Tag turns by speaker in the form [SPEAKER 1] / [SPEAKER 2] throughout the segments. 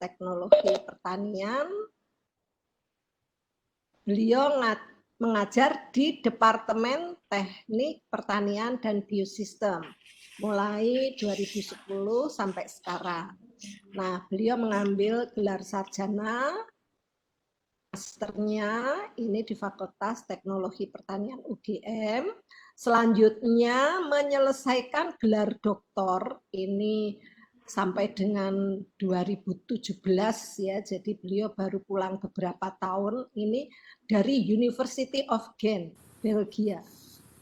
[SPEAKER 1] Teknologi Pertanian. Beliau mengajar di Departemen Teknik Pertanian dan Biosistem mulai 2010 sampai sekarang. Nah, beliau mengambil gelar sarjana, masternya ini di Fakultas Teknologi Pertanian UGM. Selanjutnya menyelesaikan gelar doktor ini sampai dengan 2017 ya, jadi beliau baru pulang beberapa tahun ini dari University of Ghent, Belgia.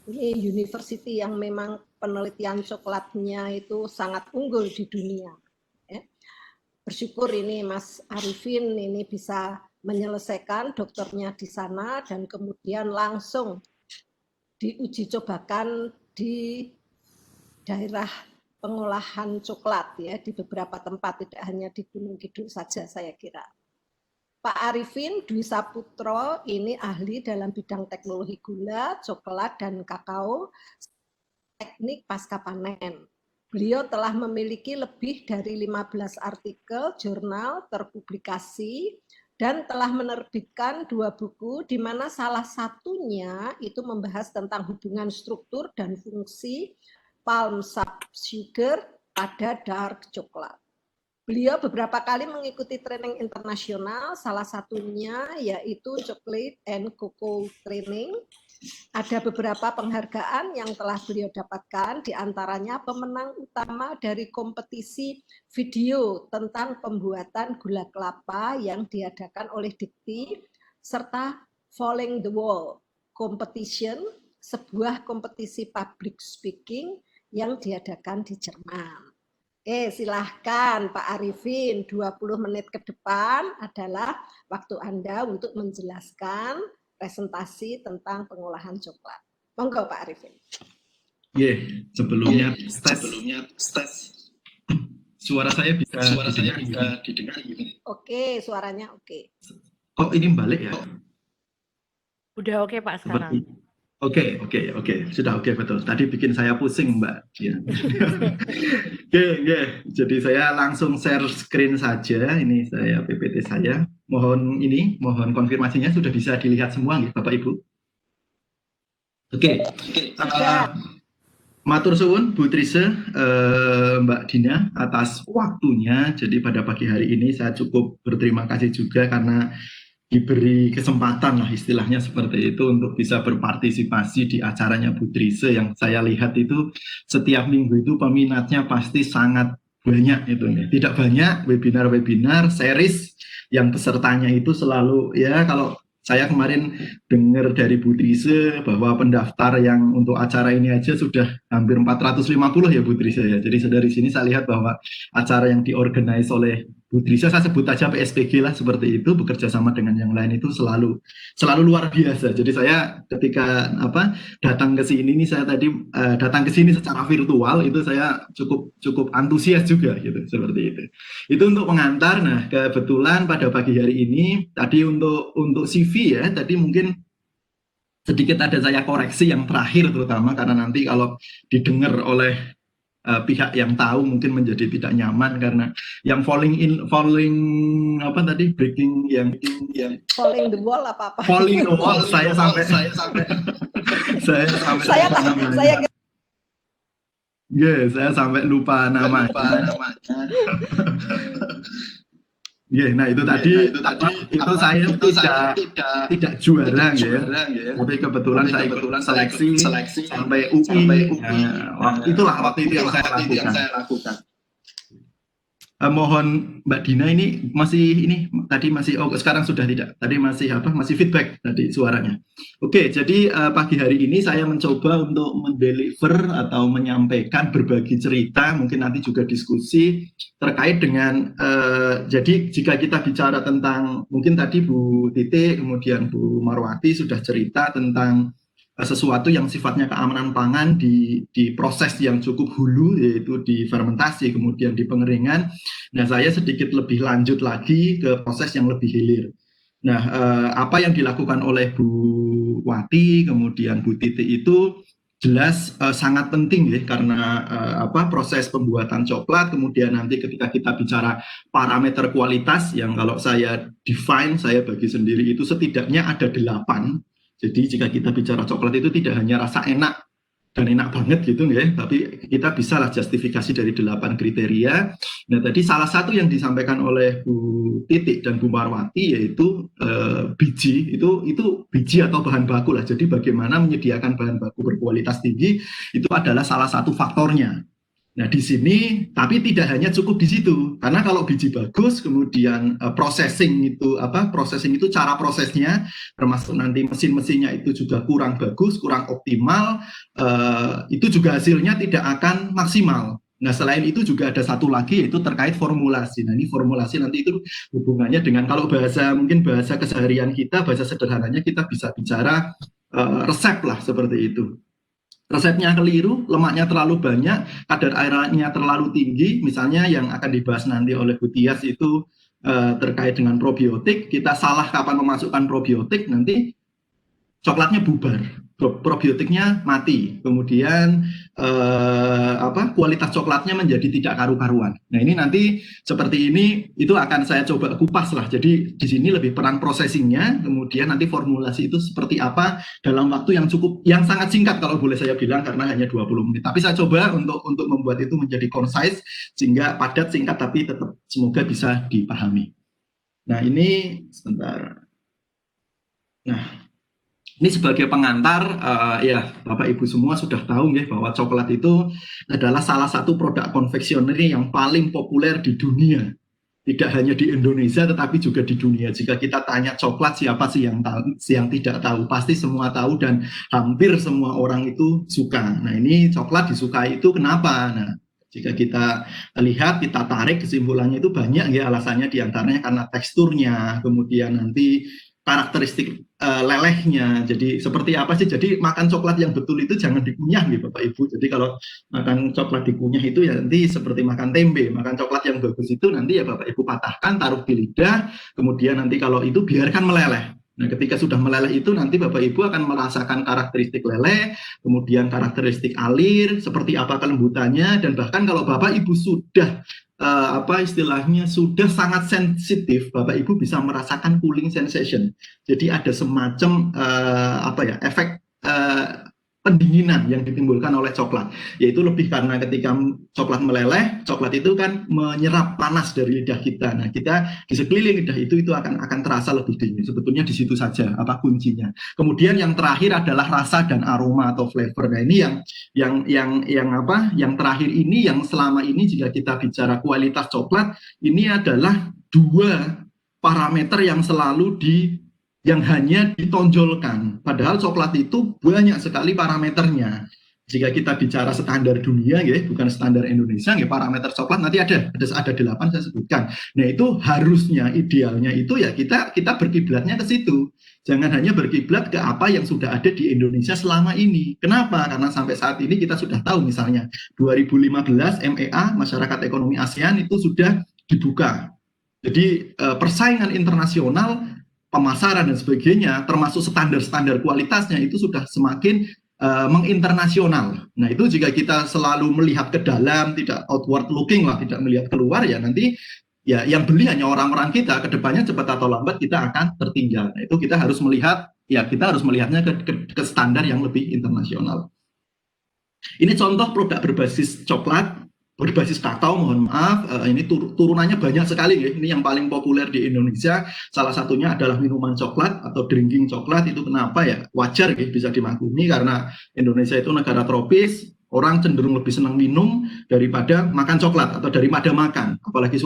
[SPEAKER 1] Ini university yang memang penelitian coklatnya itu sangat unggul di dunia. Ya. Bersyukur ini Mas Arifin ini bisa menyelesaikan doktornya di sana dan kemudian langsung diuji cobakan di daerah pengolahan coklat ya di beberapa tempat, tidak hanya di Gunung Kidul saja saya kira. Pak Arifin Dwi Saputro ini ahli dalam bidang teknologi gula, coklat, dan kakao, teknik pasca panen. Beliau telah memiliki lebih dari 15 artikel jurnal terpublikasi dan telah menerbitkan 2 buku di mana salah satunya itu membahas tentang hubungan struktur dan fungsi palm sap sugar pada dark coklat. Beliau beberapa kali mengikuti training internasional, salah satunya yaitu Chocolate and Cocoa Training. Ada beberapa penghargaan yang telah beliau dapatkan, diantaranya pemenang utama dari kompetisi video tentang pembuatan gula kelapa yang diadakan oleh Dikti, serta Falling the Wall Competition, sebuah kompetisi public speaking yang diadakan di Jerman. Oke, silahkan Pak Arifin, 20 menit ke depan adalah waktu Anda untuk menjelaskan presentasi tentang pengolahan coklat. Monggo Pak Arifin.
[SPEAKER 2] Sebelumnya tes. Suara saya bisa didengar gitu.
[SPEAKER 1] Oke, suaranya oke.
[SPEAKER 2] Kok ini balik ya?
[SPEAKER 3] Udah oke Pak sekarang.
[SPEAKER 2] Oke, sudah oke betul. Tadi bikin saya pusing Mbak. Ya. Oke. Jadi saya langsung share screen saja. Ini saya PPT saya. Mohon konfirmasinya sudah bisa dilihat semua nih Bapak Ibu. Oke. Matur suwun Bu Trise, Mbak Dina atas waktunya. Jadi pada pagi hari ini saya cukup berterima kasih juga karena diberi kesempatan lah istilahnya seperti itu untuk bisa berpartisipasi di acaranya Bu Trise yang saya lihat itu setiap minggu itu peminatnya pasti sangat banyak itu nih. Tidak banyak webinar series yang pesertanya itu selalu ya kalau saya kemarin dengar dari Bu Trise bahwa pendaftar yang untuk acara ini aja sudah hampir 450 ya Bu Trise ya. Jadi dari sini saya lihat bahwa acara yang diorganize oleh Bu Trise, saya sebut aja PSPG lah seperti itu, bekerja sama dengan yang lain itu selalu luar biasa. Jadi saya ketika datang ke sini nih, saya tadi datang ke sini secara virtual itu saya cukup antusias juga gitu seperti itu. Itu untuk pengantar. Nah, kebetulan pada pagi hari ini tadi untuk CV ya, tadi mungkin sedikit ada saya koreksi yang terakhir terutama karena nanti kalau didengar oleh pihak yang tahu mungkin menjadi tidak nyaman karena yang falling
[SPEAKER 1] the wall apa-apa.
[SPEAKER 2] Falling the wall saya sampai lupa namanya. Nah itu tadi saya tidak juara ya. Tapi kebetulan saya seleksi sampai UI. Waktu itu yang saya lakukan. Mohon Mbak Dina ini sekarang sudah tidak. Tadi masih feedback tadi suaranya. Oke, jadi pagi hari ini saya mencoba untuk mendeliver atau menyampaikan berbagi cerita, mungkin nanti juga diskusi terkait dengan jadi jika kita bicara tentang mungkin tadi Bu Titi kemudian Bu Marwati sudah cerita tentang sesuatu yang sifatnya keamanan pangan di proses yang cukup hulu yaitu di fermentasi kemudian di pengeringan. Nah, saya sedikit lebih lanjut lagi ke proses yang lebih hilir. Nah, apa yang dilakukan oleh Bu Wati kemudian Bu Titi itu jelas sangat penting ya, karena proses pembuatan coklat, kemudian nanti ketika kita bicara parameter kualitas yang kalau saya define, saya bagi sendiri itu setidaknya ada 8. Jadi jika kita bicara coklat itu tidak hanya rasa enak dan enak banget gitu ya, tapi kita bisa lah justifikasi dari 8 kriteria. Nah tadi salah satu yang disampaikan oleh Bu Titik dan Bu Marwati yaitu biji, itu biji atau bahan baku lah. Jadi bagaimana menyediakan bahan baku berkualitas tinggi itu adalah salah satu faktornya. Nah di sini tapi tidak hanya cukup di situ, karena kalau biji bagus kemudian processing itu cara prosesnya termasuk nanti mesin-mesinnya itu juga kurang bagus, kurang optimal, itu juga hasilnya tidak akan maksimal. Nah selain itu juga ada satu lagi yaitu terkait formulasi. Nah ini formulasi nanti itu hubungannya dengan kalau mungkin bahasa keseharian kita, bahasa sederhananya kita bisa bicara resep lah seperti itu. Resepnya keliru, lemaknya terlalu banyak, kadar airnya terlalu tinggi, misalnya yang akan dibahas nanti oleh Bu Tias itu terkait dengan probiotik, kita salah kapan memasukkan probiotik, nanti coklatnya bubar, probiotiknya mati, kemudian kualitas coklatnya menjadi tidak karu-karuan. Nah ini nanti seperti ini itu akan saya coba kupas lah. Jadi di sini lebih peran processingnya, kemudian nanti formulasi itu seperti apa dalam waktu yang sangat singkat kalau boleh saya bilang karena hanya 20 menit. Tapi saya coba untuk membuat itu menjadi concise sehingga padat, singkat tapi tetap semoga bisa dipahami. Nah ini sebentar. Nah ini sebagai pengantar, ya Bapak Ibu semua sudah tahu ya bahwa coklat itu adalah salah satu produk konfeksioneri yang paling populer di dunia. Tidak hanya di Indonesia tetapi juga di dunia. Jika kita tanya coklat siapa sih yang tidak tahu, pasti semua tahu dan hampir semua orang itu suka. Nah ini coklat disukai itu kenapa? Nah jika kita lihat, kita tarik kesimpulannya itu banyak ya alasannya, diantaranya karena teksturnya, kemudian nanti karakteristik lelehnya. Jadi seperti apa sih? Jadi makan coklat yang betul itu jangan dikunyah gitu Bapak Ibu. Jadi kalau makan coklat dikunyah itu ya nanti seperti makan tempe. Makan coklat yang bagus itu nanti ya Bapak Ibu patahkan, taruh di lidah, kemudian nanti kalau itu biarkan meleleh. Nah ketika sudah meleleh itu nanti Bapak Ibu akan merasakan karakteristik leleh, kemudian karakteristik alir, seperti apa kelembutannya, dan bahkan kalau Bapak Ibu sudah sudah sangat sensitif, Bapak Ibu bisa merasakan cooling sensation. Jadi ada semacam efek pendinginan yang ditimbulkan oleh coklat, yaitu lebih karena ketika coklat meleleh, coklat itu kan menyerap panas dari lidah kita. Nah, kita di sekeliling lidah itu akan terasa lebih dingin. Sebetulnya di situ saja kuncinya. Kemudian yang terakhir adalah rasa dan aroma atau flavor. Nah, ini yang terakhir ini yang selama ini jika kita bicara kualitas coklat, ini adalah 2 parameter yang selalu yang hanya ditonjolkan. Padahal coklat itu banyak sekali parameternya. Jika kita bicara standar dunia, ya, bukan standar Indonesia, ya, parameter coklat nanti ada 8 saya sebutkan. Nah itu harusnya, idealnya itu ya kita berkiblatnya ke situ. Jangan hanya berkiblat ke apa yang sudah ada di Indonesia selama ini. Kenapa? Karena sampai saat ini kita sudah tahu misalnya 2015 MEA, Masyarakat Ekonomi ASEAN itu sudah dibuka. Jadi persaingan internasional, pemasaran dan sebagainya, termasuk standar-standar kualitasnya itu sudah semakin menginternasional. Nah itu jika kita selalu melihat ke dalam, tidak outward looking lah, tidak melihat keluar, ya nanti ya yang beli hanya orang-orang kita, kedepannya cepat atau lambat kita akan tertinggal. Nah itu kita harus melihatnya ke standar yang lebih internasional. Ini contoh produk berbasis coklat, berbasis kakao, mohon maaf, ini turunannya banyak sekali ya. Ini yang paling populer di Indonesia, salah satunya adalah minuman coklat atau drinking coklat. Itu kenapa ya? Wajar ya, bisa dimaklumi karena Indonesia itu negara tropis, orang cenderung lebih senang minum daripada makan coklat atau daripada makan. Apalagi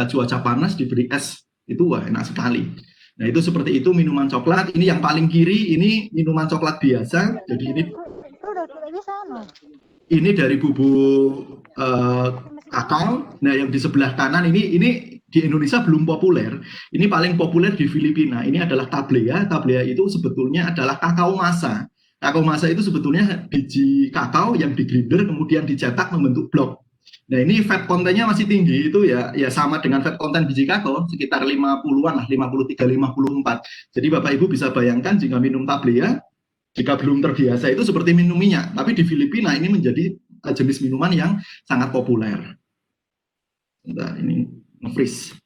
[SPEAKER 2] cuaca panas diberi es, itu wah enak sekali. Nah itu seperti itu minuman coklat. Ini yang paling kiri, ini minuman coklat biasa. Jadi ini dari bubuk kakao. Nah yang di sebelah kanan ini di Indonesia belum populer. Ini paling populer di Filipina. Ini adalah tablea. Tablea itu sebetulnya adalah kakao masa. Kakao masa itu sebetulnya biji kakao yang digrinder kemudian dicetak membentuk blok. Nah ini fat kontennya masih tinggi, itu ya sama dengan fat konten biji kakao sekitar 50-an lah, 53, 54. Jadi Bapak Ibu bisa bayangkan jika minum tablea Jika belum terbiasa itu seperti minum minyak, tapi di Filipina ini menjadi jenis minuman yang sangat populer. Nah, ini nge-freeze.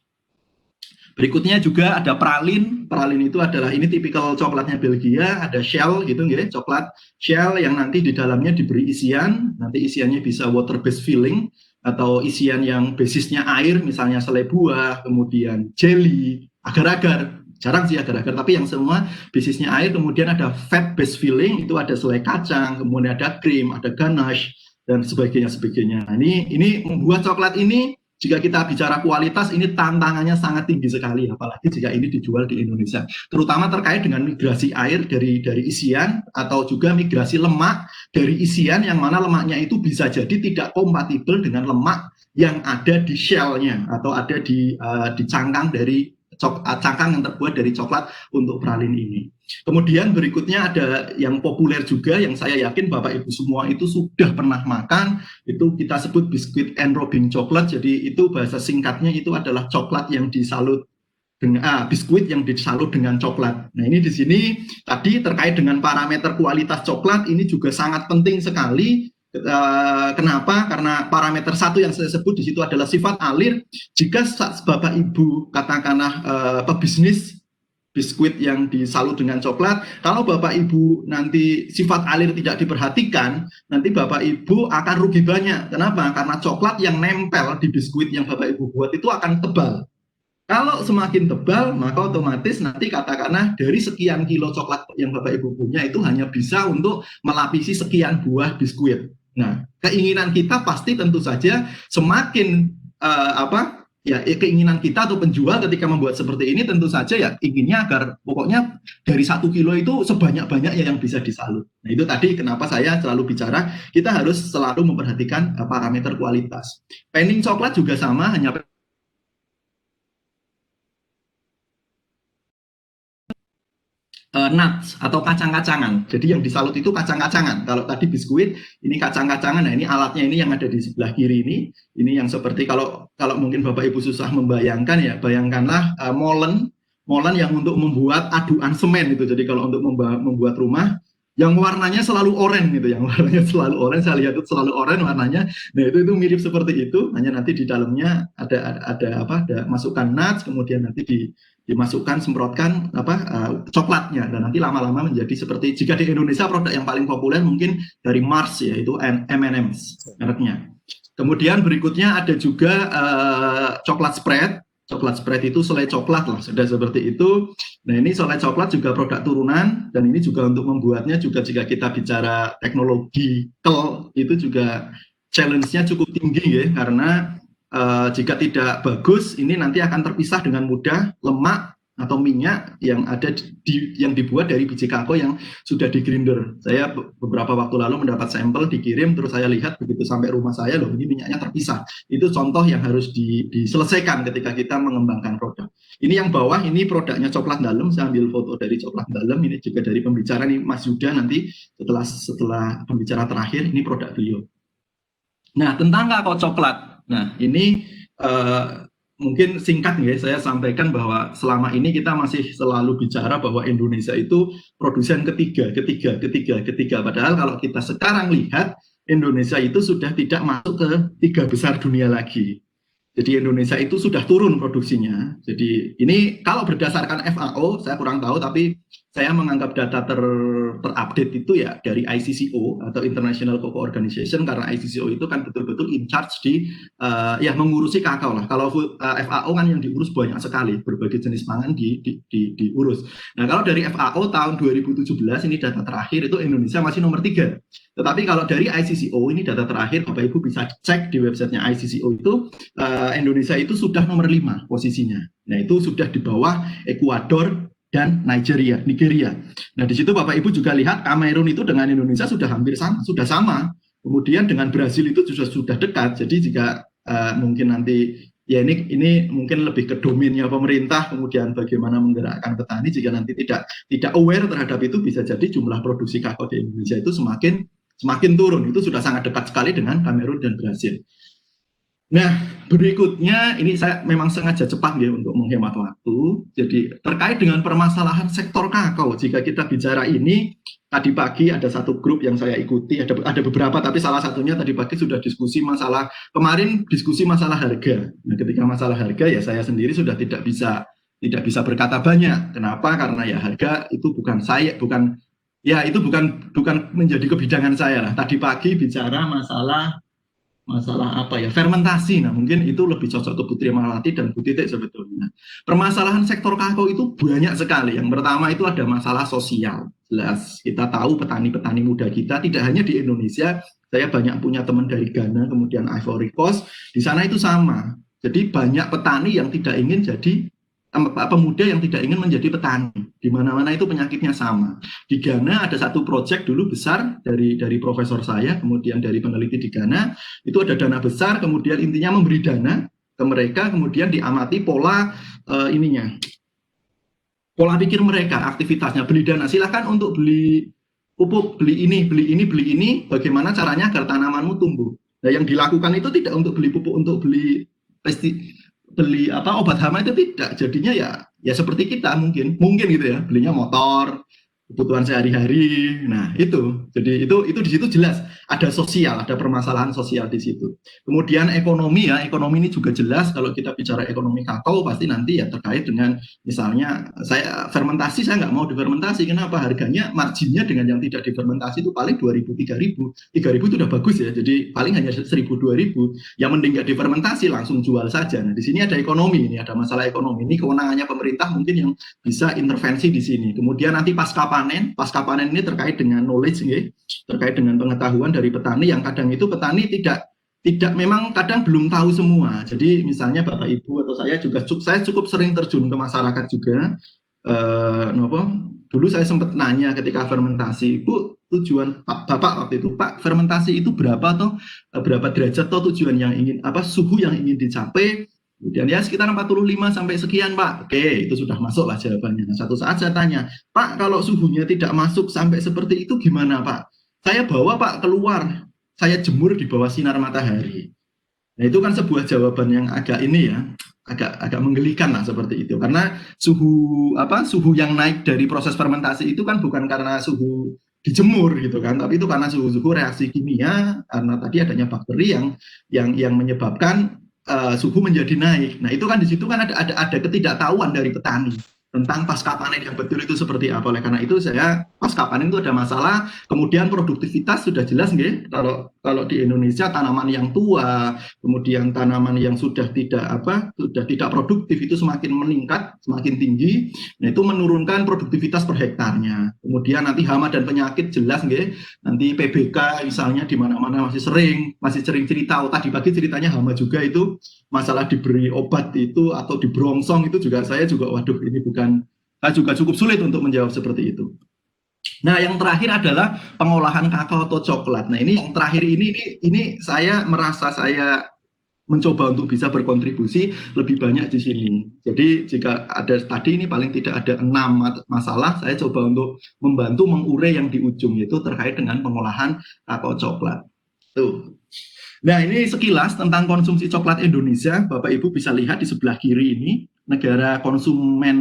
[SPEAKER 2] Berikutnya juga ada pralin. Pralin itu adalah ini tipikal coklatnya Belgia, ada shell gitu ya, coklat shell yang nanti di dalamnya diberi isian, nanti isiannya bisa water based filling atau isian yang basisnya air, misalnya selai buah, kemudian jelly, agar-agar. Jarang sih agar-agar, tapi yang semua basisnya air, kemudian ada fat based filling, itu ada selai kacang, kemudian ada krim, ada ganache, dan sebagainya. Nah, ini membuat coklat ini, jika kita bicara kualitas, ini tantangannya sangat tinggi sekali, apalagi jika ini dijual di Indonesia. Terutama terkait dengan migrasi air dari isian, atau juga migrasi lemak dari isian, yang mana lemaknya itu bisa jadi tidak kompatibel dengan lemak yang ada di shell-nya, atau ada di cangkang dari cangkang yang terbuat dari coklat untuk pralin ini. Kemudian berikutnya ada yang populer juga, yang saya yakin Bapak Ibu semua itu sudah pernah makan, itu kita sebut biskuit enrobing coklat. Jadi itu bahasa singkatnya itu adalah coklat yang disalut dengan biskuit yang disalut dengan coklat. Nah, ini di sini tadi terkait dengan parameter kualitas coklat ini juga sangat penting sekali. Kenapa? Karena parameter satu yang saya sebut di situ adalah sifat alir. Jika Bapak Ibu katakanlah pebisnis biskuit yang disalut dengan coklat, kalau Bapak Ibu nanti sifat alir tidak diperhatikan, nanti Bapak Ibu akan rugi banyak. Kenapa? Karena coklat yang nempel di biskuit yang Bapak Ibu buat itu akan tebal. Kalau semakin tebal, maka otomatis nanti katakanlah dari sekian kilo coklat yang Bapak Ibu punya itu hanya bisa untuk melapisi sekian buah biskuit. Nah, keinginan kita pasti tentu saja semakin keinginan kita atau penjual ketika membuat seperti ini tentu saja ya inginnya agar pokoknya dari 1 kilo itu sebanyak-banyaknya yang bisa disalut. Nah, itu tadi kenapa saya selalu bicara kita harus selalu memperhatikan parameter kualitas. Panning coklat juga sama, hanya nuts atau kacang-kacangan. Jadi yang disalut itu kacang-kacangan. Kalau tadi biskuit, ini kacang-kacangan. Nah, ini alatnya ini yang ada di sebelah kiri ini. Ini yang seperti kalau mungkin Bapak Ibu susah membayangkan ya, bayangkanlah molen yang untuk membuat aduan semen itu. Jadi kalau untuk membuat rumah yang warnanya selalu oranye gitu, saya lihat itu selalu oranye warnanya. Nah, itu mirip seperti itu, hanya nanti di dalamnya ada masukkan nuts, kemudian nanti dimasukkan semprotkan coklatnya, dan nanti lama-lama menjadi seperti, jika di Indonesia produk yang paling populer mungkin dari Mars ya, itu M&M's mereknya. Kemudian berikutnya ada juga coklat spread itu selai coklat lah, sudah seperti itu. Nah, ini selai coklat juga produk turunan, dan ini juga untuk membuatnya juga jika kita bicara teknologi itu juga challenge-nya cukup tinggi ya, karena jika tidak bagus ini nanti akan terpisah dengan mudah lemak atau minyak yang ada yang dibuat dari biji kakao yang sudah di grinder. Saya beberapa waktu lalu mendapat sampel dikirim, terus saya lihat begitu sampai rumah saya, loh ini minyaknya terpisah. Itu contoh yang harus diselesaikan ketika kita mengembangkan produk. Ini yang bawah, ini produknya coklat dalam, saya ambil foto dari coklat dalam, ini juga dari pembicara, ini Mas Yuda nanti setelah pembicara terakhir, ini produk beliau. Nah, tentang kakao coklat. Nah, ini mungkin singkat ya, saya sampaikan bahwa selama ini kita masih selalu bicara bahwa Indonesia itu produsen ketiga. Padahal kalau kita sekarang lihat, Indonesia itu sudah tidak masuk ke 3 besar dunia lagi. Jadi Indonesia itu sudah turun produksinya. Jadi ini kalau berdasarkan FAO, saya kurang tahu, tapi saya menganggap data terupdate itu ya dari ICCO atau International Cocoa Organization, karena ICCO itu kan betul-betul in charge di mengurusi kakao lah. Kalau FAO kan yang diurus banyak sekali, berbagai jenis pangan diurus. Nah, kalau dari FAO tahun 2017 ini data terakhir itu Indonesia masih nomor 3. Tetapi kalau dari ICCO ini data terakhir, Bapak Ibu bisa cek di websitenya ICCO itu Indonesia itu sudah nomor 5 posisinya. Nah, itu sudah di bawah Ekuador dan Nigeria. Nah, di situ Bapak Ibu juga lihat Kamerun itu dengan Indonesia sudah hampir sama. Kemudian dengan Brasil itu sudah dekat. Jadi jika mungkin nanti ya ini mungkin lebih ke domainnya pemerintah, kemudian bagaimana menggerakkan petani, jika nanti tidak aware terhadap itu, bisa jadi jumlah produksi kakao di Indonesia itu semakin turun. Itu sudah sangat dekat sekali dengan Kamerun dan Brasil. Nah, berikutnya ini saya memang sengaja cepat ya untuk menghemat waktu. Jadi terkait dengan permasalahan sektor kakao, jika kita bicara ini tadi pagi ada satu grup yang saya ikuti, ada beberapa, tapi salah satunya tadi pagi sudah diskusi masalah, kemarin diskusi masalah harga. Nah, ketika masalah harga ya saya sendiri sudah tidak bisa berkata banyak. Kenapa? Karena ya harga itu bukan menjadi kebidangan saya lah. Tadi pagi bicara masalah apa ya, fermentasi. Nah, mungkin itu lebih cocok ke Putri Malati dan Bu Titik sebetulnya. Permasalahan sektor kakao itu banyak sekali. Yang pertama itu ada masalah sosial. Jelas kita tahu petani-petani muda kita tidak hanya di Indonesia, saya banyak punya teman dari Ghana, kemudian Ivory Coast, di sana itu sama. Jadi banyak petani yang tidak ingin jadi pemuda yang tidak ingin menjadi petani. Di mana-mana itu penyakitnya sama. Di Ghana ada satu proyek dulu besar dari profesor saya, kemudian dari peneliti di Ghana, itu ada dana besar, kemudian intinya memberi dana ke mereka, kemudian diamati pola pola pikir mereka, aktivitasnya, beli dana, silakan untuk beli pupuk, beli ini, bagaimana caranya agar tanamanmu tumbuh. Nah, yang dilakukan itu tidak untuk beli pupuk, untuk beli obat hama itu tidak. Jadinya ya seperti kita mungkin gitu ya, belinya motor, kebutuhan sehari-hari. Nah, itu. Jadi itu di situ jelas ada sosial, ada permasalahan sosial di situ. Kemudian ekonomi ini juga jelas. Kalau kita bicara ekonomi kakao pasti nanti ya terkait dengan misalnya fermentasi saya nggak mau difermentasi. Kenapa? Harganya marginnya dengan yang tidak difermentasi itu paling 2.000, 3.000. 3.000 itu udah bagus ya. Jadi paling hanya 1.000, 2.000. Yang mending nggak difermentasi langsung jual saja. Nah, di sini ada ekonomi, ini ada masalah ekonomi. Ini kewenangannya pemerintah mungkin yang bisa intervensi di sini. Kemudian nanti pasca panen ini terkait dengan knowledge, terkait dengan pengetahuan dari petani yang kadang itu petani tidak memang kadang belum tahu semua. Jadi misalnya Bapak Ibu atau saya cukup sering terjun ke masyarakat juga. Dulu saya sempat nanya ketika fermentasi, Bu, tujuan Bapak waktu itu, Pak, fermentasi itu berapa derajat atau tujuan yang ingin suhu yang ingin dicapai. Kemudian ya sekitar 45 sampai sekian, Pak. Oke, itu sudah masuk lah jawabannya. Nah, satu saat saya tanya, Pak, kalau suhunya tidak masuk sampai seperti itu gimana, Pak? Saya bawa, Pak, keluar. Saya jemur di bawah sinar matahari. Nah, itu kan sebuah jawaban yang agak agak menggelikan lah seperti itu. Karena suhu yang naik dari proses fermentasi itu kan bukan karena suhu dijemur gitu kan, tapi itu karena suhu reaksi kimia, karena tadi adanya bakteri yang menyebabkan suhu menjadi naik. Nah, itu kan di situ kan ada ketidaktahuan dari petani tentang pasca panen yang betul itu seperti apa. Oleh karena itu saya pasca panen itu ada masalah. Kemudian produktivitas sudah jelas nggih. Kalau di Indonesia tanaman yang tua, kemudian tanaman yang sudah tidak produktif itu semakin meningkat, semakin tinggi. Nah, itu menurunkan produktivitas per hektarnya. Kemudian nanti hama dan penyakit jelas nggih. Nanti PBK misalnya di mana-mana masih sering cerita. Tadi pagi ceritanya hama juga itu masalah diberi obat itu atau dibrongsong itu juga saya juga waduh ini juga cukup sulit untuk menjawab seperti itu. Nah, yang terakhir adalah pengolahan kakao atau coklat. Nah, ini yang terakhir ini saya merasa saya mencoba untuk bisa berkontribusi lebih banyak di sini. Jadi jika ada tadi ini paling tidak ada 6 masalah, saya coba untuk membantu mengurai yang di ujung, yaitu terkait dengan pengolahan kakao coklat. Tuh. Nah, ini sekilas tentang konsumsi coklat Indonesia. Bapak Ibu bisa lihat di sebelah kiri ini negara konsumen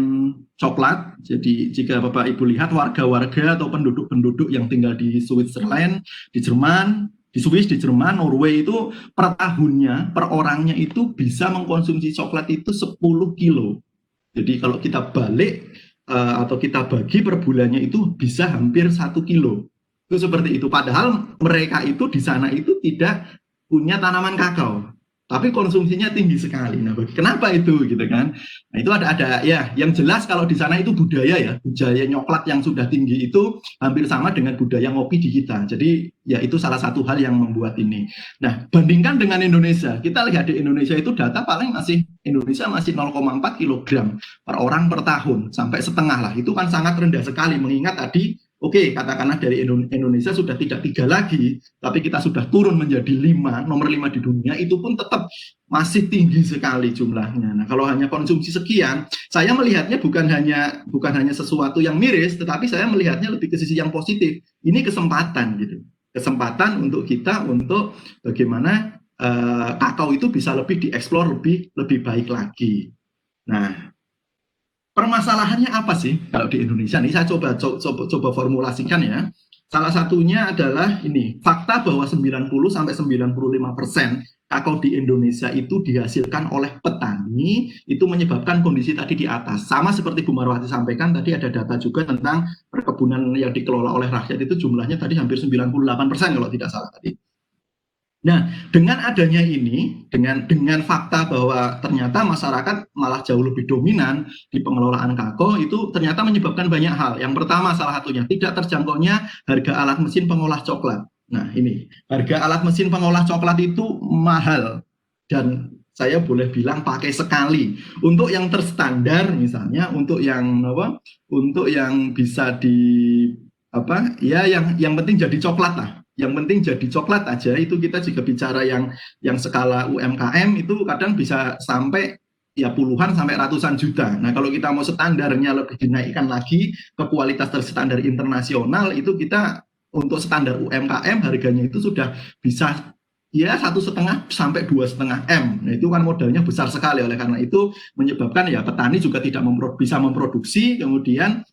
[SPEAKER 2] coklat. Jadi jika Bapak Ibu lihat warga-warga atau penduduk-penduduk yang tinggal di Switzerland, di Jerman, di Swiss, di Jerman, Norway itu per tahunnya, per orangnya itu bisa mengkonsumsi coklat itu 10 kilo. Jadi kalau kita balik atau kita bagi per bulannya itu bisa hampir 1 kilo. Itu seperti itu. Padahal mereka itu di sana itu tidak punya tanaman kakao, tapi konsumsinya tinggi sekali. Nah, kenapa itu gitu kan? Nah, itu ada ya yang jelas kalau di sana itu budaya nyoklat yang sudah tinggi itu hampir sama dengan budaya ngopi di kita. Jadi ya itu salah satu hal yang membuat ini. Nah, bandingkan dengan Indonesia, kita lihat di Indonesia itu data paling Indonesia masih 0,4 kg per orang per tahun, sampai setengah lah. Itu kan sangat rendah sekali mengingat tadi. Oke, katakanlah dari Indonesia sudah tidak 3 lagi, tapi kita sudah turun menjadi 5, nomor 5 di dunia, itu pun tetap masih tinggi sekali jumlahnya. Nah, kalau hanya konsumsi sekian, saya melihatnya bukan hanya sesuatu yang miris, tetapi saya melihatnya lebih ke sisi yang positif. Ini kesempatan gitu. Kesempatan untuk kita untuk bagaimana kakao itu bisa lebih dieksplor lebih baik lagi. Nah, permasalahannya apa sih kalau di Indonesia? Ini saya coba formulasikan ya. Salah satunya adalah ini, fakta bahwa 90-95% kakao di Indonesia itu dihasilkan oleh petani, itu menyebabkan kondisi tadi di atas. Sama seperti Bu Marwati sampaikan, tadi ada data juga tentang perkebunan yang dikelola oleh rakyat itu jumlahnya tadi hampir 98% kalau tidak salah tadi. Nah, dengan adanya ini, dengan fakta bahwa ternyata masyarakat malah jauh lebih dominan di pengelolaan kakao, itu ternyata menyebabkan banyak hal. Yang pertama salah satunya, tidak terjangkaunya harga alat mesin pengolah coklat. Nah, ini, harga alat mesin pengolah coklat itu mahal. Dan saya boleh bilang pakai sekali. Untuk yang terstandar misalnya, untuk yang bisa yang penting jadi coklat lah. Yang penting jadi coklat aja, itu kita juga bicara yang skala UMKM itu kadang bisa sampai ya puluhan sampai ratusan juta. Nah, kalau kita mau standarnya lebih dinaikkan lagi ke kualitas terstandar internasional, itu kita untuk standar UMKM harganya itu sudah bisa ya 1,5 sampai 2,5 M. Nah, itu kan modalnya besar sekali. Oleh karena itu menyebabkan ya petani juga tidak bisa memproduksi, kemudian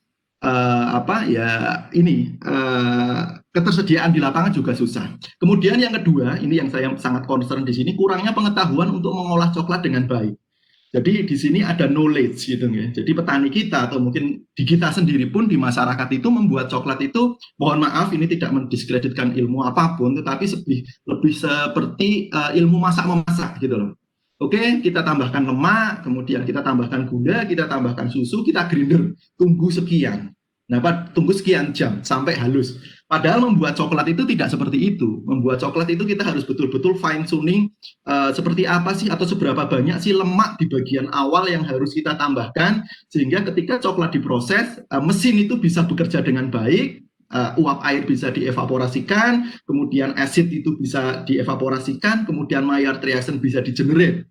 [SPEAKER 2] ketersediaan di lapangan juga susah. Kemudian yang kedua, ini yang saya sangat concern di sini, kurangnya pengetahuan untuk mengolah coklat dengan baik. Jadi di sini ada knowledge gitu ya. Jadi petani kita atau mungkin di kita sendiri pun di masyarakat itu membuat coklat itu, mohon maaf ini tidak mendiskreditkan ilmu apapun, tetapi lebih seperti ilmu masak-memasak gitu loh. Oke, kita tambahkan lemak, kemudian kita tambahkan gula, kita tambahkan susu, kita grinder, tunggu sekian. Nah, tunggu sekian jam sampai halus. Padahal membuat coklat itu tidak seperti itu. Membuat coklat itu kita harus betul-betul fine tuning seperti apa sih atau seberapa banyak sih lemak di bagian awal yang harus kita tambahkan sehingga ketika coklat diproses, mesin itu bisa bekerja dengan baik, uap air bisa dievaporasikan, kemudian asid itu bisa dievaporasikan, kemudian Maillard reaction bisa digenerate.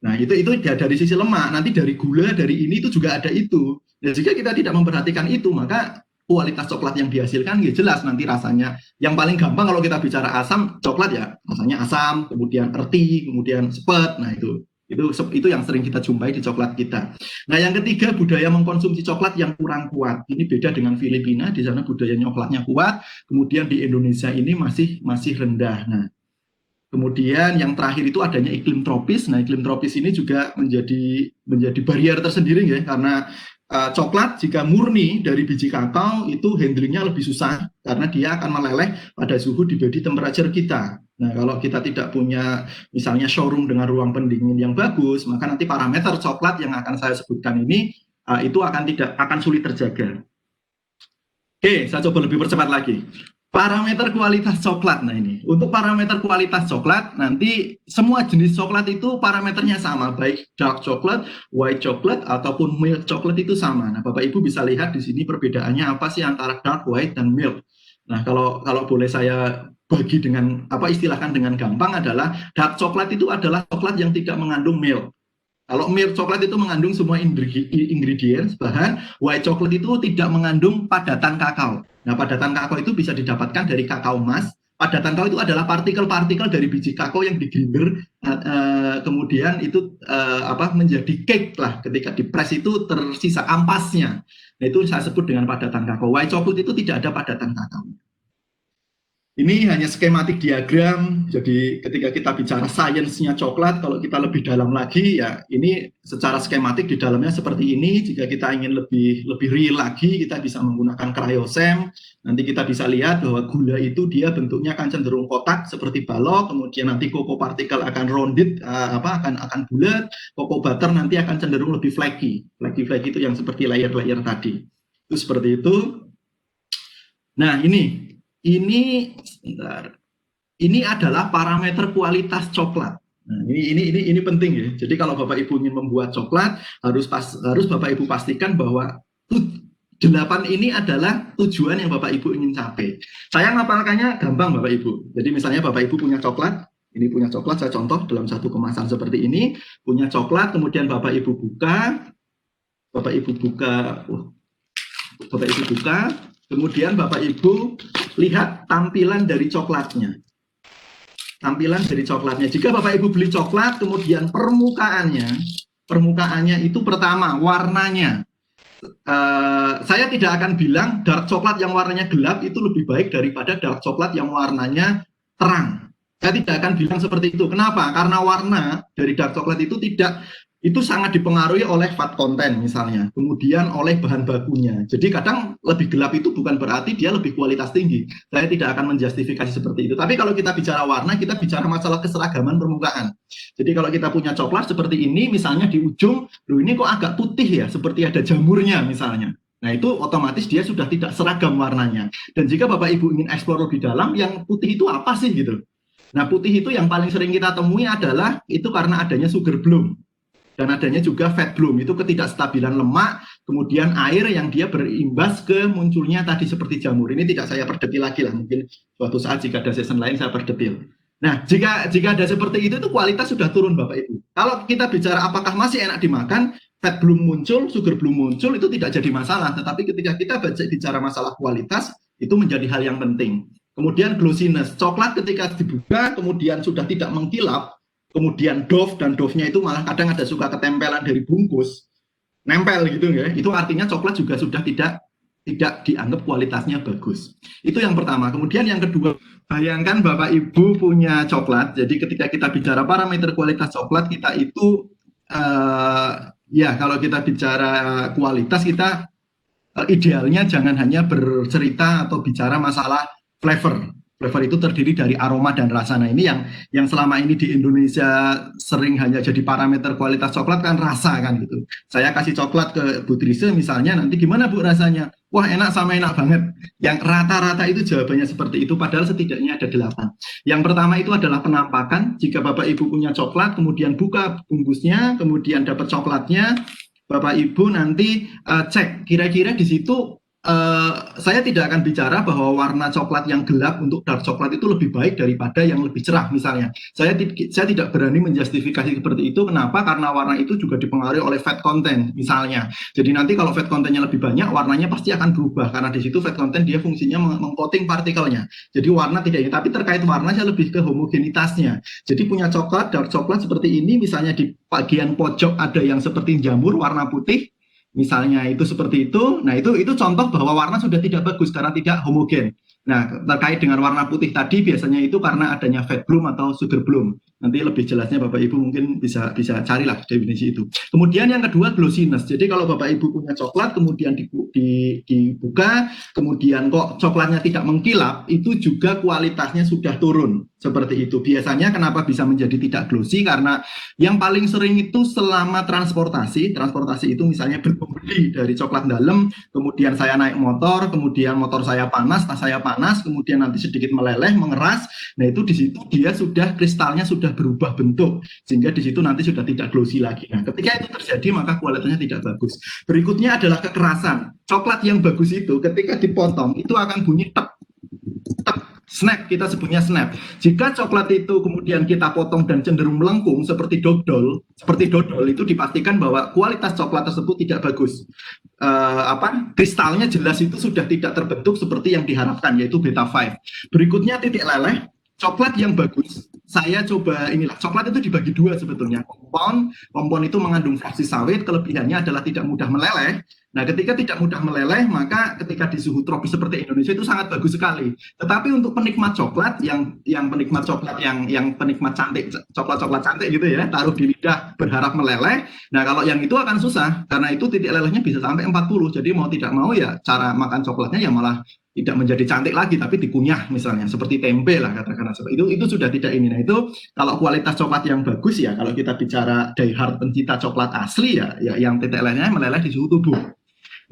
[SPEAKER 2] Nah, itu dari sisi lemak. Nanti dari gula, dari ini itu juga ada itu. Dan jika kita tidak memperhatikan itu, maka kualitas coklat yang dihasilkan ya jelas nanti rasanya. Yang paling gampang kalau kita bicara asam, coklat ya rasanya asam, kemudian earthy, kemudian sepet. Nah, itu yang sering kita jumpai di coklat kita. Nah, yang ketiga, budaya mengkonsumsi coklat yang kurang kuat. Ini beda dengan Filipina, di sana budaya coklatnya kuat, kemudian di Indonesia ini masih rendah. Nah, kemudian yang terakhir itu adanya iklim tropis. Nah, iklim tropis ini juga menjadi barrier tersendiri ya, karena coklat jika murni dari biji kakao itu handlingnya lebih susah karena dia akan meleleh pada suhu di body temperature kita. Nah, kalau kita tidak punya misalnya showroom dengan ruang pendingin yang bagus, maka nanti parameter coklat yang akan saya sebutkan ini itu akan sulit terjaga. Oke, saya coba lebih percepat lagi. Parameter kualitas coklat. Nah, ini untuk parameter kualitas coklat nanti semua jenis coklat itu parameternya sama, baik dark coklat, white coklat ataupun milk coklat itu sama. Nah, Bapak Ibu bisa lihat di sini perbedaannya apa sih antara dark, white dan milk. Nah, kalau boleh saya bagi dengan istilahkan dengan gampang adalah dark coklat itu adalah coklat yang tidak mengandung milk. Kalau milk coklat itu mengandung semua ingredients, bahan, white coklat itu tidak mengandung padatan kakao. Nah, padatan kakao itu bisa didapatkan dari kakao emas. Padatan kakao itu adalah partikel-partikel dari biji kakao yang digrinder, kemudian itu menjadi cake lah. Ketika dipres itu tersisa ampasnya. Nah, itu saya sebut dengan padatan kakao. White coklat itu tidak ada padatan kakao. Ini hanya skematik diagram, jadi ketika kita bicara sainsnya coklat, kalau kita lebih dalam lagi, ya ini secara skematik di dalamnya seperti ini. Jika kita ingin lebih real lagi, kita bisa menggunakan cryosem. Nanti kita bisa lihat bahwa gula itu dia bentuknya akan cenderung kotak seperti balok, kemudian nanti cocoa particle akan rounded, akan bulat, cocoa butter nanti akan cenderung lebih flaky. Flaky itu yang seperti layer-layer tadi. Itu seperti itu. Nah, ini adalah parameter kualitas coklat. Nah, ini penting ya. Jadi kalau Bapak Ibu ingin membuat coklat, harus Bapak Ibu pastikan bahwa 8 ini adalah tujuan yang Bapak Ibu ingin capai. Saya ngapalkannya gampang Bapak Ibu. Jadi misalnya Bapak Ibu punya coklat, ini punya coklat, saya contoh dalam satu kemasan seperti ini, punya coklat, kemudian Bapak Ibu buka, kemudian Bapak Ibu lihat tampilan dari coklatnya. Jika Bapak Ibu beli coklat, kemudian permukaannya itu pertama warnanya. saya tidak akan bilang dark coklat yang warnanya gelap itu lebih baik daripada dark coklat yang warnanya terang. Saya tidak akan bilang seperti itu. Kenapa? Karena warna dari dark coklat itu sangat dipengaruhi oleh fat content misalnya, kemudian oleh bahan bakunya. Jadi kadang lebih gelap itu bukan berarti dia lebih kualitas tinggi. Saya tidak akan menjustifikasi seperti itu. Tapi kalau kita bicara warna, kita bicara masalah keseragaman permukaan. Jadi kalau kita punya coklat seperti ini, misalnya di ujung, loh ini kok agak putih ya, seperti ada jamurnya misalnya. Nah itu otomatis dia sudah tidak seragam warnanya. Dan jika Bapak Ibu ingin eksplor lebih dalam, yang putih itu apa sih gitu? Nah putih itu yang paling sering kita temui adalah itu karena adanya sugar bloom. Dan adanya juga fat bloom, itu ketidakstabilan lemak, kemudian air yang dia berimbas ke munculnya tadi seperti jamur. Ini tidak saya perdetil lagi lah, mungkin suatu saat jika ada session lain saya perdetil. Nah, jika ada seperti itu kualitas sudah turun Bapak Ibu. Kalau kita bicara apakah masih enak dimakan, fat bloom muncul, sugar bloom muncul, itu tidak jadi masalah. Tetapi ketika kita bicara masalah kualitas, itu menjadi hal yang penting. Kemudian glossiness, coklat ketika dibuka kemudian sudah tidak mengkilap, kemudian doff, dan doff-nya itu malah kadang ada suka ketempelan dari bungkus, nempel gitu ya, itu artinya coklat juga sudah tidak dianggap kualitasnya bagus. Itu yang pertama. Kemudian yang kedua, bayangkan Bapak Ibu punya coklat, jadi ketika kita bicara parameter kualitas coklat, kita itu, ya kalau kita bicara kualitas, kita idealnya jangan hanya bercerita atau bicara masalah flavor. Flavor itu terdiri dari aroma dan rasa. Nah ini yang selama ini di Indonesia sering hanya jadi parameter kualitas coklat kan rasa kan gitu. Saya kasih coklat ke Bu Trise misalnya, nanti gimana Bu rasanya? Wah enak sama enak banget. Yang rata-rata itu jawabannya seperti itu, padahal setidaknya ada 8. Yang pertama itu adalah penampakan. Jika Bapak Ibu punya coklat, kemudian buka bungkusnya, kemudian dapat coklatnya, Bapak Ibu nanti cek kira-kira di situ. Saya tidak akan bicara bahwa warna coklat yang gelap untuk dark coklat itu lebih baik daripada yang lebih cerah misalnya. Saya tidak berani menjustifikasi seperti itu. Kenapa? Karena warna itu juga dipengaruhi oleh fat content misalnya. Jadi nanti kalau fat contentnya lebih banyak, warnanya pasti akan berubah karena di situ fat content dia fungsinya mengcoating partikelnya. Jadi warna tidak ini. Tapi terkait warna saya lebih ke homogenitasnya. Jadi punya coklat, dark coklat seperti ini, misalnya di bagian pojok ada yang seperti jamur warna putih. Misalnya itu seperti itu, nah itu contoh bahwa warna sudah tidak bagus karena tidak homogen. Nah terkait dengan warna putih tadi biasanya itu karena adanya fat bloom atau sugar bloom. Nanti lebih jelasnya Bapak Ibu mungkin bisa carilah definisi itu. Kemudian yang kedua glossiness. Jadi kalau Bapak Ibu punya coklat kemudian dibuka, kemudian kok coklatnya tidak mengkilap, itu juga kualitasnya sudah turun. Seperti itu. Biasanya kenapa bisa menjadi tidak glossy? Karena yang paling sering itu selama transportasi itu misalnya berpembeli dari coklat dalam, kemudian saya naik motor, kemudian motor saya panas, tas saya panas, kemudian nanti sedikit meleleh, mengeras. Nah itu di situ dia sudah kristalnya sudah berubah bentuk, sehingga di situ nanti sudah tidak glossy lagi. Nah ketika itu terjadi maka kualitasnya tidak bagus. Berikutnya adalah kekerasan. Coklat yang bagus itu ketika dipotong itu akan bunyi tek tek. Snap, kita sebutnya snap. Jika coklat itu kemudian kita potong dan cenderung melengkung seperti dodol itu dipastikan bahwa kualitas coklat tersebut tidak bagus. Kristalnya jelas itu sudah tidak terbentuk seperti yang diharapkan, yaitu beta 5. Berikutnya titik leleh. Coklat yang bagus, saya coba inilah, coklat itu dibagi dua sebetulnya. Kompon itu mengandung fraksi sawit, kelebihannya adalah tidak mudah meleleh. Nah ketika tidak mudah meleleh, maka ketika di suhu tropis seperti Indonesia itu sangat bagus sekali. Tetapi untuk penikmat coklat, yang penikmat coklat yang penikmat cantik, coklat cantik gitu ya, taruh di lidah berharap meleleh. Nah kalau yang itu akan susah, karena itu titik lelehnya bisa sampai 40. Jadi mau tidak mau ya cara makan coklatnya ya malah tidak menjadi cantik lagi, tapi dikunyah misalnya, seperti tempe lah katakanlah. Itu sudah tidak ini. Nah itu kalau kualitas coklat yang bagus ya, kalau kita bicara diehard pencinta coklat asli ya yang titik lelehnya meleleh di suhu tubuh.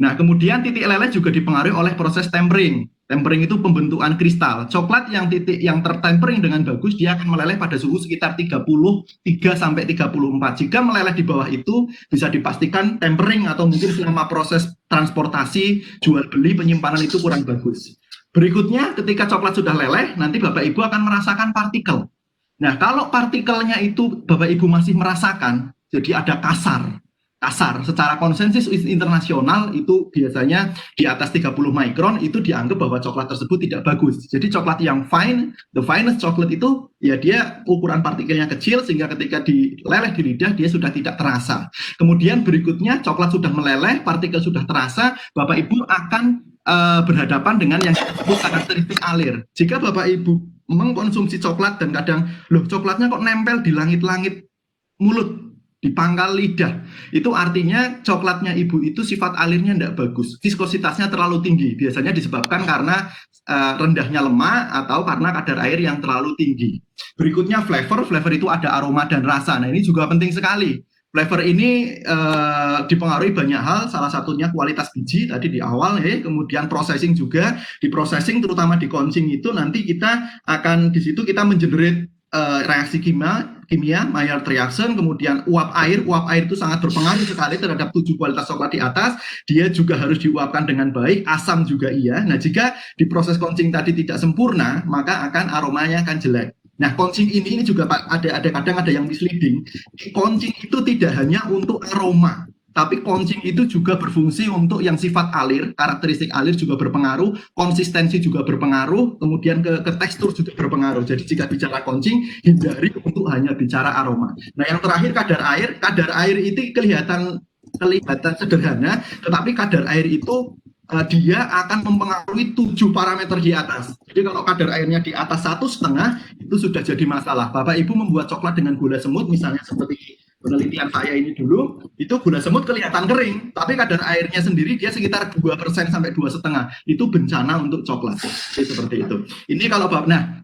[SPEAKER 2] Nah kemudian titik leleh juga dipengaruhi oleh proses tempering. Tempering itu pembentukan kristal. Coklat yang tertempering dengan bagus, dia akan meleleh pada suhu sekitar 33 sampai 34. Jika meleleh di bawah itu, bisa dipastikan tempering atau mungkin selama proses transportasi, jual beli, penyimpanan itu kurang bagus. Berikutnya, ketika coklat sudah leleh, nanti Bapak Ibu akan merasakan partikel. Nah, kalau partikelnya itu Bapak Ibu masih merasakan, jadi ada kasar kasar. Secara konsensus internasional itu biasanya di atas 30 mikron itu dianggap bahwa coklat tersebut tidak bagus. Jadi coklat yang fine, the finest chocolate itu ya dia ukuran partikelnya kecil sehingga ketika dileleh di lidah dia sudah tidak terasa. Kemudian berikutnya coklat sudah meleleh, partikel sudah terasa, Bapak Ibu akan berhadapan dengan yang disebut karakteristik alir. Jika Bapak Ibu mengkonsumsi coklat dan kadang loh coklatnya kok nempel di langit-langit mulut, di pangkal lidah, itu artinya coklatnya ibu itu sifat alirnya tidak bagus, viskositasnya terlalu tinggi, biasanya disebabkan karena rendahnya lemak atau karena kadar air yang terlalu tinggi. Berikutnya flavor itu ada aroma dan rasa. Nah ini juga penting sekali. Flavor ini dipengaruhi banyak hal, salah satunya kualitas biji tadi di awal, kemudian processing juga. Di processing terutama di counching itu nanti kita akan di situ kita mengenerate reaksi kimia, Maillard reaction, kemudian uap air itu sangat berpengaruh sekali terhadap 7 kualitas coklat di atas. Dia juga harus diuapkan dengan baik, asam juga iya. Nah jika di proses counching tadi tidak sempurna, maka aromanya akan jelek. Nah counching ini juga ada kadang ada yang misleading. Counching itu tidak hanya untuk aroma, tapi counching itu juga berfungsi untuk yang sifat alir, karakteristik alir juga berpengaruh, konsistensi juga berpengaruh, kemudian ke tekstur juga berpengaruh. Jadi jika bicara counching, hindari untuk hanya bicara aroma. Nah yang terakhir kadar air itu kelihatan sederhana, tetapi kadar air itu dia akan mempengaruhi 7 parameter di atas. Jadi kalau kadar airnya di atas 1,5 itu sudah jadi masalah. Bapak Ibu membuat coklat dengan gula semut misalnya seperti penelitian saya ini dulu, itu gula semut kelihatan kering, tapi kadar airnya sendiri dia sekitar 2% sampai 2,5. Itu bencana untuk coklat. Jadi seperti itu. Ini kalau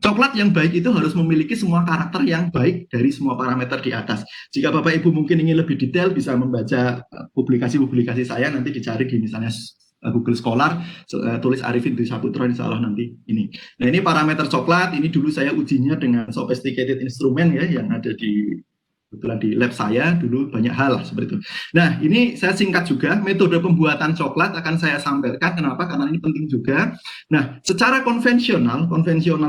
[SPEAKER 2] coklat yang baik itu harus memiliki semua karakter yang baik dari semua parameter di atas. Jika Bapak Ibu mungkin ingin lebih detail bisa membaca publikasi saya, nanti dicari di misalnya Google Scholar, tulis Arifin Dwi Saputra, insya Allah nanti ini. Nah ini parameter coklat, ini dulu saya ujinya dengan sophisticated instrument ya, yang ada kebetulan di lab saya dulu banyak hal lah seperti itu. Nah ini saya singkat juga, metode pembuatan coklat akan saya sampaikan, kenapa? Karena ini penting juga. Nah secara konvensional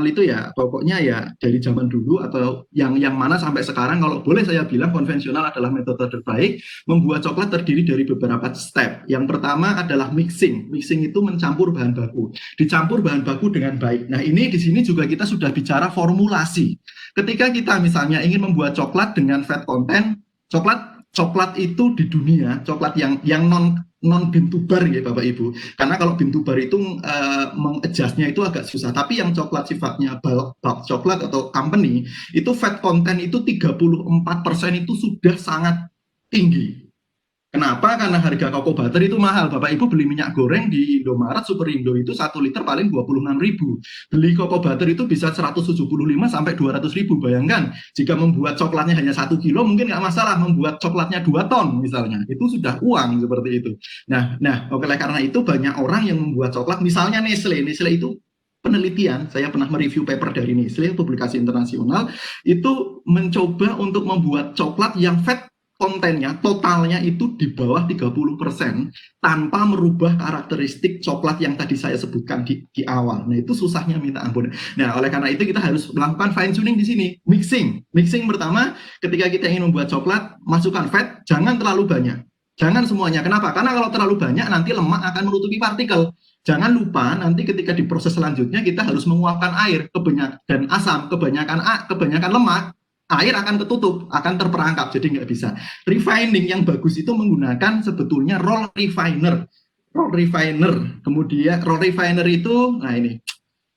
[SPEAKER 2] itu ya pokoknya ya dari zaman dulu atau yang mana sampai sekarang, kalau boleh saya bilang konvensional adalah metode terbaik. Membuat coklat terdiri dari beberapa step. Yang pertama adalah mixing itu mencampur bahan baku, dicampur bahan baku dengan baik. Nah ini di sini juga kita sudah bicara formulasi. Ketika kita misalnya ingin membuat coklat dengan fat content, coklat itu di dunia, coklat yang non bintubar ya Bapak Ibu. Karena kalau bintubar itu mengadjustnya itu agak susah. Tapi yang coklat sifatnya bulk coklat atau company, itu fat content itu 34% itu sudah sangat tinggi. Kenapa? Karena harga cocoa butter itu mahal. Bapak Ibu beli minyak goreng di Indomaret, Superindo itu 1 liter paling 26.000. Beli cocoa butter itu bisa 175 sampai 200.000. Bayangkan, jika membuat coklatnya hanya 1 kilo mungkin nggak masalah. Membuat coklatnya 2 ton misalnya, itu sudah uang seperti itu. Nah, oleh karena itu banyak orang yang membuat coklat, misalnya Nestle itu penelitian, saya pernah mereview paper dari Nestle, publikasi internasional, itu mencoba untuk membuat coklat yang fat kontennya, totalnya itu di bawah 30% tanpa merubah karakteristik coklat yang tadi saya sebutkan di awal. Nah itu susahnya minta ampun. Nah oleh karena itu kita harus melakukan fine tuning di sini. Mixing pertama, ketika kita ingin membuat coklat, masukkan fat, jangan terlalu banyak. Jangan semuanya. Kenapa? Karena kalau terlalu banyak nanti lemak akan menutupi partikel. Jangan lupa nanti ketika di proses selanjutnya kita harus menguapkan air dan asam. Kebanyakan lemak, air akan ketutup, akan terperangkap, jadi nggak bisa. Refining yang bagus itu menggunakan sebetulnya roll refiner. Kemudian roll refiner itu, nah ini,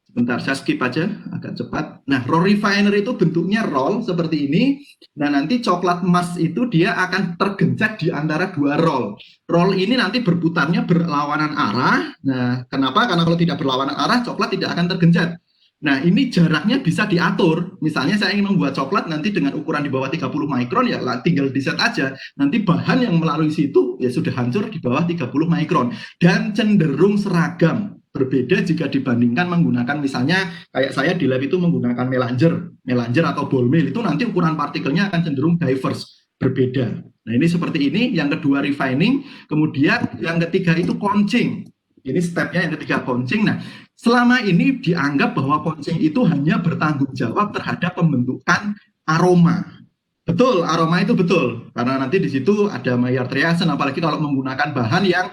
[SPEAKER 2] sebentar saya skip aja, agak cepat. Nah roll refiner itu bentuknya roll seperti ini. Nah nanti coklat emas itu dia akan tergencet di antara 2 roll. Roll ini nanti berputarnya berlawanan arah. Nah kenapa? Karena kalau tidak berlawanan arah, coklat tidak akan tergencet. Nah ini jaraknya bisa diatur. Misalnya saya ingin membuat coklat nanti dengan ukuran di bawah 30 mikron, ya tinggal di-set aja. Nanti bahan yang melalui situ ya sudah hancur di bawah 30 mikron. Dan cenderung seragam. Berbeda jika dibandingkan menggunakan misalnya kayak saya di lab itu menggunakan melanger atau ball mill, itu nanti ukuran partikelnya akan cenderung diverse, berbeda. Nah ini seperti ini. Yang kedua refining, kemudian yang ketiga itu counching. Ini stepnya yang ketiga, counching. Nah, selama ini dianggap bahwa counching itu hanya bertanggung jawab terhadap pembentukan aroma. Betul, aroma itu betul. Karena nanti di situ ada Maillard reaction, apalagi kalau menggunakan bahan yang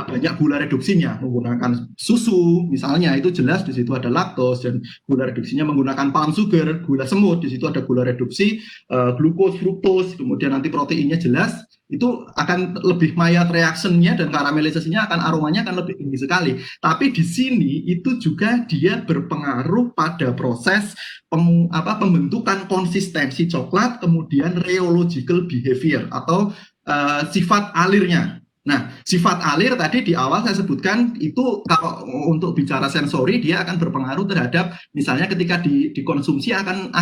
[SPEAKER 2] banyak gula reduksinya, menggunakan susu misalnya, itu jelas di situ ada laktos, dan gula reduksinya menggunakan palm sugar, gula semut, di situ ada gula reduksi, glukos, fruktos, kemudian nanti proteinnya jelas, itu akan lebih Maillard reaction-nya dan karamelisasinya akan aromanya akan lebih tinggi sekali. Tapi di sini itu juga dia berpengaruh pada proses pembentukan konsistensi coklat, kemudian rheological behavior atau sifat alirnya. Nah, sifat alir tadi di awal saya sebutkan itu kalau untuk bicara sensori dia akan berpengaruh terhadap misalnya ketika dikonsumsi akan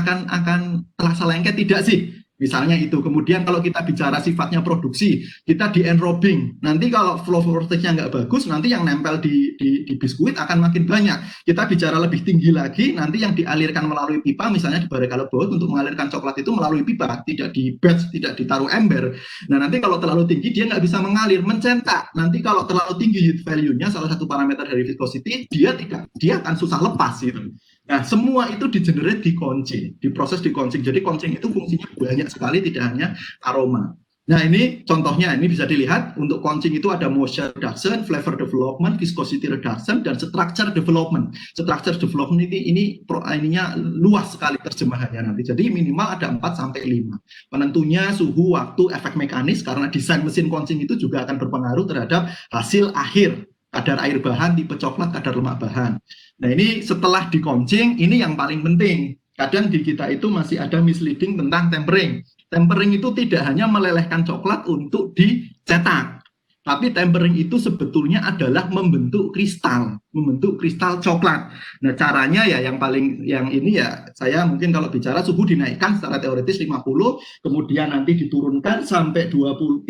[SPEAKER 2] terasa lengket tidak sih? Misalnya itu. Kemudian kalau kita bicara sifatnya produksi, kita di enrobing. Nanti kalau flow voltage-nya nggak bagus, nanti yang nempel di biskuit akan makin banyak. Kita bicara lebih tinggi lagi, nanti yang dialirkan melalui pipa, misalnya di Barrel Boat untuk mengalirkan coklat itu melalui pipa, tidak di batch, tidak ditaruh ember. Nah, nanti kalau terlalu tinggi dia nggak bisa mengalir, mencetak. Nanti kalau terlalu tinggi yield value-nya, salah satu parameter dari viscosity, dia akan susah lepas gitu. Nah, semua itu di-generate di counching, diproses di counching. Jadi counching itu fungsinya banyak sekali, tidak hanya aroma. Nah, ini contohnya, ini bisa dilihat untuk counching itu ada moisture reduction, flavor development, viscosity reduction, dan structure development. Structure development ininya luas sekali terjemahannya nanti. Jadi minimal ada 4-5. Penentunya suhu, waktu, efek mekanis, karena desain mesin counching itu juga akan berpengaruh terhadap hasil akhir. Kadar air bahan, tipe coklat, kadar lemak bahan. Nah, ini setelah di-counching, ini yang paling penting. Kadang di kita itu masih ada misleading tentang tempering. Tempering itu tidak hanya melelehkan coklat untuk dicetak, tapi tempering itu sebetulnya adalah membentuk kristal coklat. Nah, caranya ya yang ini ya, saya mungkin kalau bicara suhu dinaikkan secara teoritis 50, kemudian nanti diturunkan sampai 32,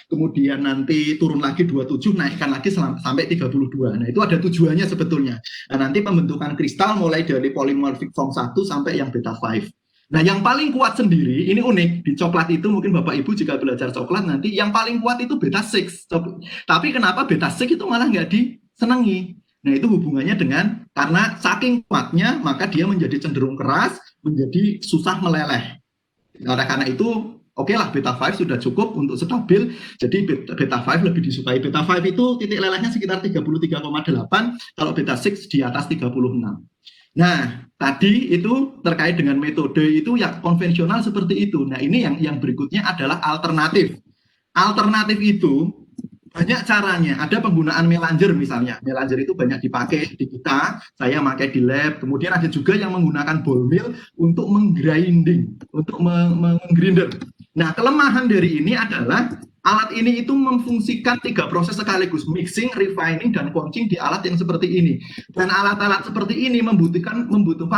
[SPEAKER 2] kemudian nanti turun lagi 27, naikkan lagi sampai 32. Nah, itu ada tujuannya sebetulnya. Nah, nanti pembentukan kristal mulai dari polymorphic form 1 sampai yang beta 5. Nah, yang paling kuat sendiri, ini unik, di coklat itu mungkin Bapak Ibu jika belajar coklat nanti, yang paling kuat itu beta 6. Tapi kenapa beta 6 itu malah nggak disenangi? Nah, itu hubungannya dengan, karena saking kuatnya, maka dia menjadi cenderung keras, menjadi susah meleleh. Oleh karena itu, oke lah, beta 5 sudah cukup untuk stabil, jadi beta 5 lebih disukai. Beta 5 itu titik lelehnya sekitar 33,8, kalau beta 6 di atas 36. Nah, tadi itu terkait dengan metode itu yang konvensional seperti itu. Nah, ini yang berikutnya adalah alternatif. Alternatif itu banyak caranya. Ada penggunaan melanger misalnya. Melanger itu banyak dipakai di kita. Saya pakai di lab. Kemudian ada juga yang menggunakan ball mill untuk menggrinding, untuk menggrinder. Nah, kelemahan dari ini adalah alat ini itu memfungsikan 3 proses sekaligus, mixing, refining, dan counching di alat yang seperti ini. Dan alat-alat seperti ini membutuhkan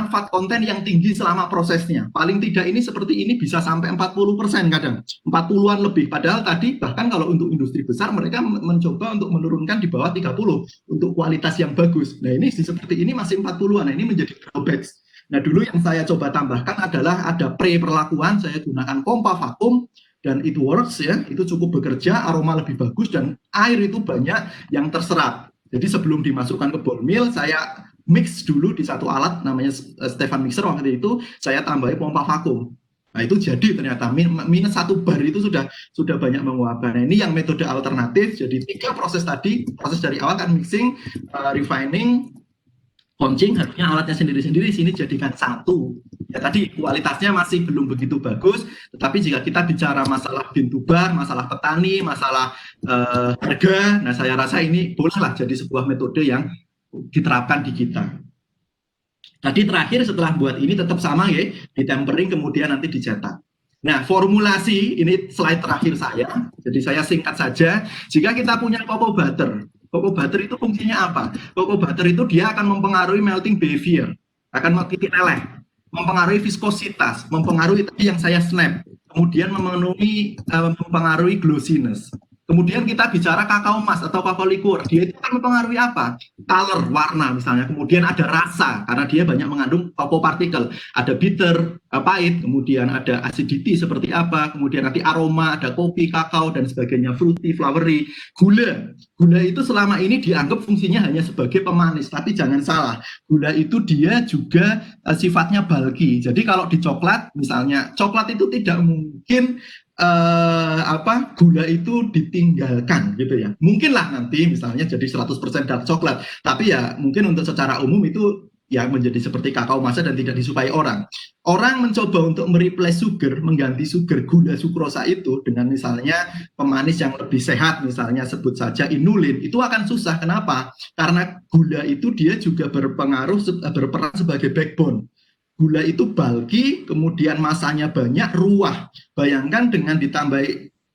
[SPEAKER 2] fat content yang tinggi selama prosesnya. Paling tidak ini seperti ini bisa sampai 40% kadang, 40-an lebih. Padahal tadi bahkan kalau untuk industri besar mereka mencoba untuk menurunkan di bawah 30 untuk kualitas yang bagus. Nah, ini seperti ini masih 40-an. Nah, ini menjadi drawbacks. Nah, dulu yang saya coba tambahkan adalah ada pre-perlakuan, saya gunakan pompa vakum, dan it works ya, itu cukup bekerja, aroma lebih bagus, dan air itu banyak yang terserap. Jadi sebelum dimasukkan ke ball mill, saya mix dulu di satu alat namanya Stefan Mixer waktu itu, saya tambahin pompa vakum. Nah, itu jadi ternyata minus 1 bar itu sudah banyak menguapkan. Nah, ini yang metode alternatif. Jadi 3 proses tadi, proses dari awal kan mixing, refining, counching, harusnya alatnya sendiri-sendiri, sini jadikan satu. Ya, tadi kualitasnya masih belum begitu bagus, tetapi jika kita bicara masalah bin to bar, masalah petani, masalah harga, nah saya rasa ini bolehlah jadi sebuah metode yang diterapkan di kita. Tadi terakhir setelah buat ini tetap sama ya, di tempering kemudian nanti dicetak. Nah, formulasi ini slide terakhir saya, jadi saya singkat saja. Jika kita punya cocoa butter itu fungsinya apa? Cocoa butter itu dia akan mempengaruhi melting behavior, akan titik leleh, mempengaruhi viskositas, mempengaruhi tadi yang saya snap, kemudian mempengaruhi glossiness. Kemudian kita bicara kakao emas atau kakao likur, dia itu akan mempengaruhi apa? Color, warna misalnya. Kemudian ada rasa, karena dia banyak mengandung cocoa particle. Ada bitter, pahit, kemudian ada acidity seperti apa, kemudian nanti aroma, ada kopi, kakao, dan sebagainya, fruity, flowery. Gula itu selama ini dianggap fungsinya hanya sebagai pemanis, tapi jangan salah. Gula itu dia juga sifatnya bulky. Jadi kalau di coklat, misalnya, coklat itu tidak mungkin gula itu ditinggalkan gitu ya. Mungkinlah nanti misalnya jadi 100% dark coklat, tapi ya mungkin untuk secara umum itu ya menjadi seperti kakao masa dan tidak disukai orang. Orang mencoba untuk mereplace sugar, mengganti sugar, gula sukrosa itu dengan misalnya pemanis yang lebih sehat, misalnya sebut saja inulin, itu akan susah. Kenapa? Karena gula itu dia juga berperan sebagai backbone. Gula itu bulky, kemudian masanya banyak, ruah. Bayangkan dengan ditambah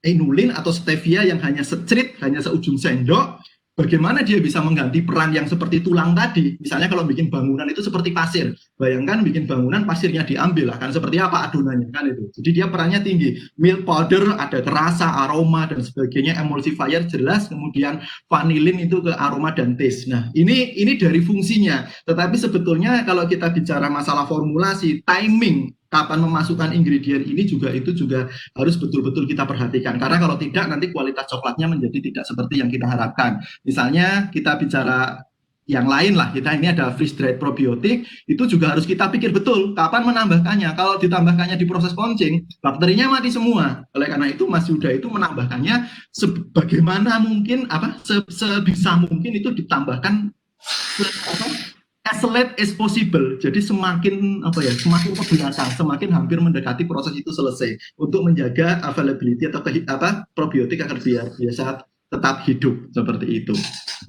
[SPEAKER 2] inulin atau stevia yang hanya secrit, hanya seujung sendok, bagaimana dia bisa mengganti peran yang seperti tulang tadi. Misalnya kalau bikin bangunan itu seperti pasir. Bayangkan bikin bangunan, pasirnya diambil, akan seperti apa adonannya kan itu. Jadi dia perannya tinggi. Milk powder, ada rasa, aroma, dan sebagainya. Emulsifier jelas, kemudian vanilin itu ke aroma dan taste. Nah, ini dari fungsinya. Tetapi sebetulnya kalau kita bicara masalah formulasi, timing, kapan memasukkan ingredient ini juga harus betul-betul kita perhatikan, karena kalau tidak nanti kualitas coklatnya menjadi tidak seperti yang kita harapkan. Misalnya kita bicara yang lain lah, kita ini ada freeze dried probiotik, itu juga harus kita pikir betul kapan menambahkannya. Kalau ditambahkannya di proses pouching, bakterinya mati semua. Oleh karena itu Mas Yuda itu menambahkannya sebagaimana mungkin sebisa mungkin itu ditambahkan as late as possible. Jadi semakin ke belakang, semakin hampir mendekati proses itu selesai untuk menjaga availability atau probiotik agar biasa tetap hidup seperti itu.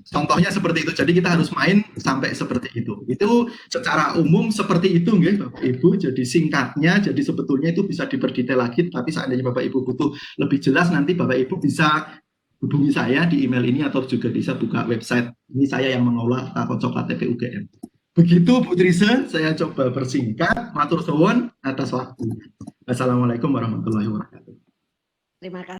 [SPEAKER 2] Contohnya seperti itu. Jadi kita harus main sampai seperti itu. Itu secara umum seperti itu nggih Bapak Ibu. Jadi singkatnya, jadi sebetulnya itu bisa diperdetail lagi, tapi seandainya Bapak Ibu butuh lebih jelas nanti Bapak Ibu bisa hubungi saya di email ini atau juga bisa buka website. Ini saya yang mengolah kakao coklat TP UGM. Begitu Bu Trise, saya coba persingkat. Matur suwun atas waktu. Assalamualaikum warahmatullahi wabarakatuh.
[SPEAKER 1] Terima kasih.